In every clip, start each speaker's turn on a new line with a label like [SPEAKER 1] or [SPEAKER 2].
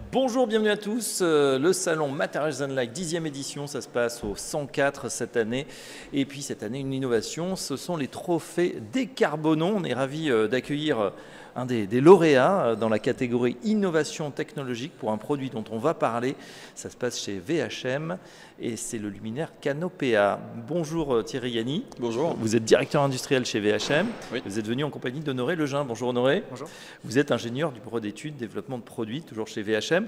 [SPEAKER 1] Bonjour, bienvenue à tous. Le salon Materials and Light, 10e édition, ça se passe au 104 cette année. Et puis cette année, une innovation, ce sont les trophées Décarbonons. On est ravis d'accueillir un des lauréats dans la catégorie innovation technologique pour un produit dont on va parler. Ça se passe chez VHM et c'est le luminaire Canopea. Bonjour Thierry Yanni.
[SPEAKER 2] Bonjour.
[SPEAKER 1] Vous êtes directeur industriel chez VHM.
[SPEAKER 2] Oui.
[SPEAKER 1] Vous êtes venu en compagnie d'Honoré Lejeun. Bonjour Honoré.
[SPEAKER 3] Bonjour.
[SPEAKER 1] Vous êtes ingénieur du bureau d'études, développement de produits, toujours chez VHM.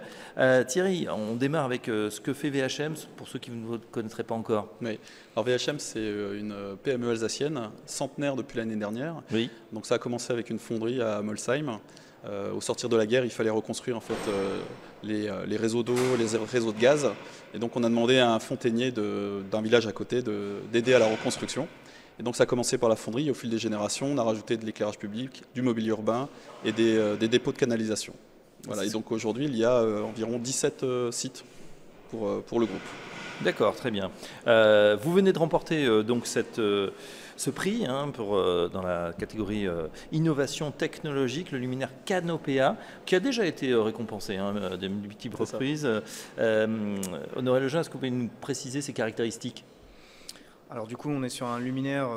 [SPEAKER 1] Thierry, on démarre avec ce que fait VHM pour ceux qui ne vous connaîtraient pas encore.
[SPEAKER 2] Oui. Alors VHM, c'est une PME alsacienne, centenaire depuis l'année dernière.
[SPEAKER 1] Oui.
[SPEAKER 2] Donc ça a commencé avec une fonderie à Molsheim. Au sortir de la guerre, il fallait reconstruire en fait les réseaux d'eau, les réseaux de gaz. Et donc on a demandé à un fontainier d'un village à côté d'aider à la reconstruction. Et donc ça a commencé par la fonderie. Et au fil des générations, on a rajouté de l'éclairage public, du mobilier urbain et des dépôts de canalisation. Voilà. Et donc aujourd'hui, il y a environ 17 sites pour le groupe.
[SPEAKER 1] D'accord, très bien. Vous venez de remporter donc ce prix dans la catégorie innovation technologique, le luminaire Canopea, qui a déjà été récompensé de multiples reprises. Honoré Lejeun, est-ce que vous pouvez nous préciser ses caractéristiques?
[SPEAKER 3] Alors du coup, on est sur un luminaire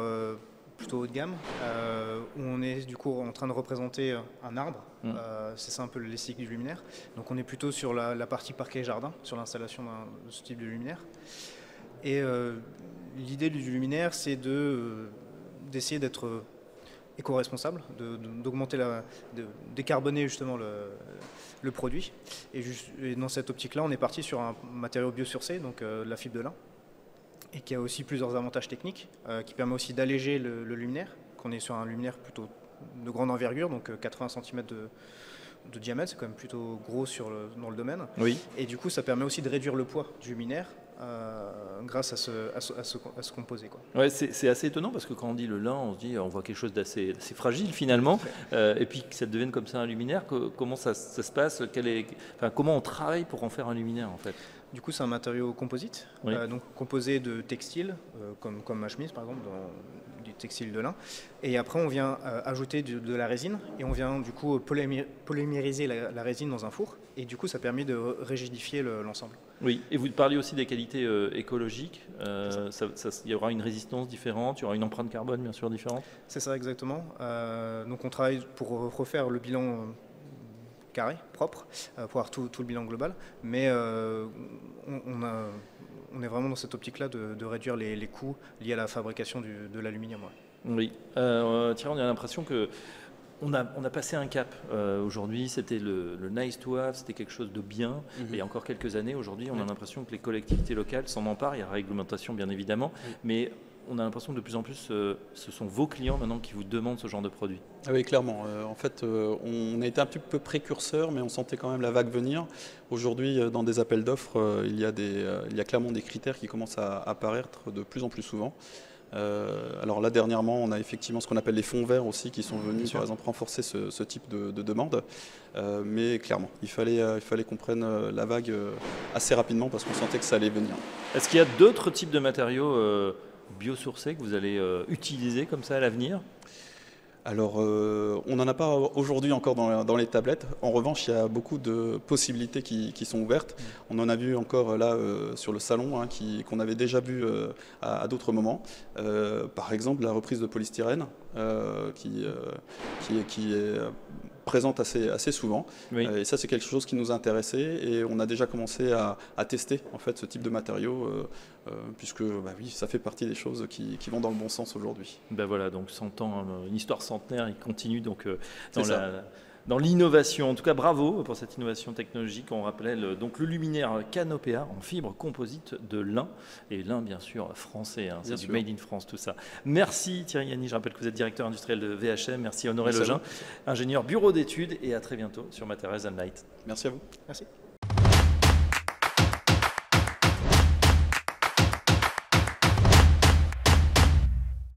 [SPEAKER 3] plutôt haut de gamme, où on est du coup en train de représenter un arbre. C'est ça un peu le lexique du luminaire. Donc on est plutôt sur la partie parquet jardin, sur l'installation de ce type de luminaire. Et l'idée du luminaire, c'est d'essayer d'être éco-responsable, d'augmenter de décarboner justement le produit. Et dans cette optique-là, on est parti sur un matériau biosourcé, donc la fibre de lin, et qui a aussi plusieurs avantages techniques, qui permet aussi d'alléger le luminaire, qu'on est sur un luminaire plutôt de grande envergure, donc 80 cm de diamètre, c'est quand même plutôt gros dans le domaine.
[SPEAKER 1] Oui.
[SPEAKER 3] Et du coup, ça permet aussi de réduire le poids du luminaire grâce à ce composé, quoi.
[SPEAKER 1] Ouais, c'est assez étonnant parce que quand on dit le lin, on se dit on voit quelque chose d'assez fragile finalement, et puis que ça devienne comme ça un luminaire. Comment ça se passe? Comment on travaille pour en faire un luminaire en fait?
[SPEAKER 3] Du coup, c'est un matériau composite,
[SPEAKER 1] Oui.
[SPEAKER 3] donc composé de textiles, comme ma chemise par exemple, du textile de lin. Et après, on vient ajouter de la résine et on vient du coup polymériser la résine dans un four. Et du coup, ça permet de rigidifier l'ensemble.
[SPEAKER 1] Oui, et vous parliez aussi des qualités écologiques. Il y aura une résistance différente, il y aura une empreinte carbone bien sûr différente.
[SPEAKER 3] C'est ça exactement. Donc on travaille pour refaire le bilan carré, propre, pour avoir tout le bilan global. Mais on est vraiment dans cette optique-là de réduire les coûts liés à la fabrication de l'aluminium. Ouais.
[SPEAKER 1] Oui, Thierry, on a l'impression que on a passé un cap. Aujourd'hui, c'était le nice to have, c'était quelque chose de bien. Et il y a encore quelques années, aujourd'hui, on a l'impression que les collectivités locales s'en emparent. Il y a la réglementation, bien évidemment, mais on a l'impression que de plus en plus, ce sont vos clients maintenant qui vous demandent ce genre de produit.
[SPEAKER 2] Ah oui, clairement. En fait, on a été un petit peu précurseur, mais on sentait quand même la vague venir. Aujourd'hui, dans des appels d'offres, il y a clairement des critères qui commencent à apparaître de plus en plus souvent. Alors là, dernièrement, on a effectivement ce qu'on appelle les fonds verts aussi qui sont venus, par exemple, renforcer ce type de demande. Mais clairement, il fallait qu'on prenne la vague assez rapidement parce qu'on sentait que ça allait venir.
[SPEAKER 1] Est-ce qu'il y a d'autres types de matériaux biosourcés que vous allez utiliser comme ça à l'avenir?
[SPEAKER 2] Alors, on n'en a pas aujourd'hui encore dans les tablettes. En revanche, il y a beaucoup de possibilités qui sont ouvertes. On en a vu encore là sur le salon, qu'on avait déjà vu à d'autres moments. Par exemple, la reprise de polystyrène, qui est présente assez souvent. Oui. Et ça, c'est quelque chose qui nous a intéressés et on a déjà commencé à tester en fait ce type de matériaux, puisque oui, ça fait partie des choses qui vont dans le bon sens aujourd'hui.
[SPEAKER 1] Ben voilà, donc 100 ans, une histoire centenaire, il continue donc dans l'innovation. En tout cas, bravo pour cette innovation technologique. On rappelle donc le luminaire Canopea en fibre composite de lin. Et lin, bien sûr, français. C'est du Made in France, tout ça. Merci Thierry Yanni. Je rappelle que vous êtes directeur industriel de VHM. Merci Honoré Lejeun, ingénieur bureau d'études. Et à très bientôt sur Materials and Light.
[SPEAKER 2] Merci à vous.
[SPEAKER 3] Merci.